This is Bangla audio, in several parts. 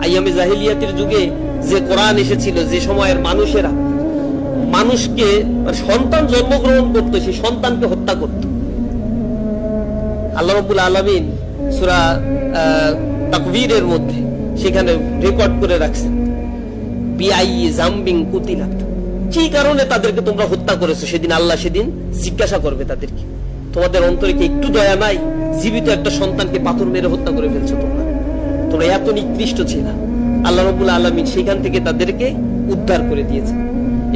আইয়ামে জাহিলিয়াতের যুগে যে কোরআন এসেছিল, যে সময়ের মানুষেরা মানুষকে সন্তান জন্মগ্রহণ করতো, সেই সন্তানকে হত্যা করত। আল্লাহ রাব্বুল আলামিন সূরা তাকবীরের মধ্যে সেখানে রেকর্ড করে রাখছেন, বিআই জামবিন কুতিলাত, কি কারণে তাদেরকে তোমরা হত্যা করেছো। সেদিন আল্লাহ সেদিন জিজ্ঞাসা করবে তাদেরকে, তোমাদের অন্তরে কি একটু দয়া নাই? জীবিত একটা সন্তানকে পাথর মেরে হত্যা করে ফেলছো তোমরা, তোমরা এত নিকৃষ্ট ছিল। আল্লাহ রাব্বুল আলামিন সেখান থেকে তাদেরকে উদ্ধার করে দিয়েছে,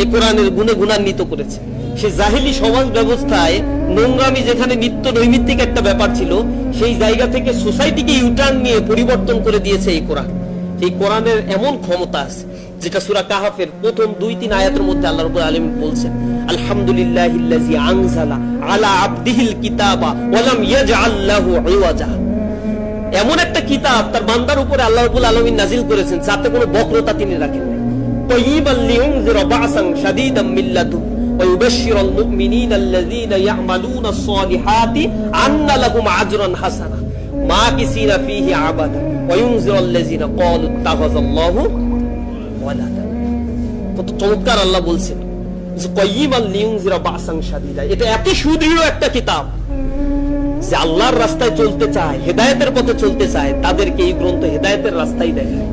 এই কোরআনের গুণে গুণান্বিত করেছে। সে জাহিলি সমাজ ব্যবস্থায় নোংরামি যেখানে নিত্য নৈমিত্তিক একটা ব্যাপার ছিল, সেই জায়গা থেকে সোসাইটিকে ইউটার্ন নিয়ে পরিবর্তন করে দিয়েছে এই কোরআন। এই কোরআনের এমন ক্ষমতা আছে, যেটা সূরা কাহাফের প্রথম 2-3 আয়াতের মধ্যে আল্লাহ রাব্বুল আলামিন বলছেন, আলহামদুলিল্লাহিল্লাযী আনজালা আলা আবদিহিল কিতাবা ওয়া লাম ইয়াজআল লাহু ইওয়াজা। এমন একটা কিতাব তার বান্দার উপরে আল্লাহ রাব্বুল আলামিন নাজিল করেছেন, যাতে কোনো বক্রতা তিনি রাখেন নাই। তাইয়িবাল লিউনজিরা বা'সান শাদীদাম মিন লাদুন ওয়া ইউবাশশিরাল মুমিনিনা আল্লাযীনা ইয়া'মালুনাস সালিহাতি আন্না লাহুম আজরান হাসানা মাকিসিনা ফীহি আবাদা ওয়া ইউনজিরাল লাযীনা ক্বালু ইত্তাখাযাল্লাহু ওয়ালাদা। কত চমৎকার আল্লাহ বলছেন যে কাইয়িমান লিউনজিরা বা'সান শাদীদা। এটা এত সুদৃঢ় একটা কিতাব যে আল্লাহর রাস্তায় চলতে চায়, হেদায়েতের পথে চলতে চায়, তাদেরকে এই গ্রন্থ হেদায়েতের রাস্তায় দেখায়।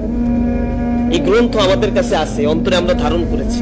এই গ্রন্থ আমাদের কাছে আছে, অন্তরে আমরা ধারণ করেছি।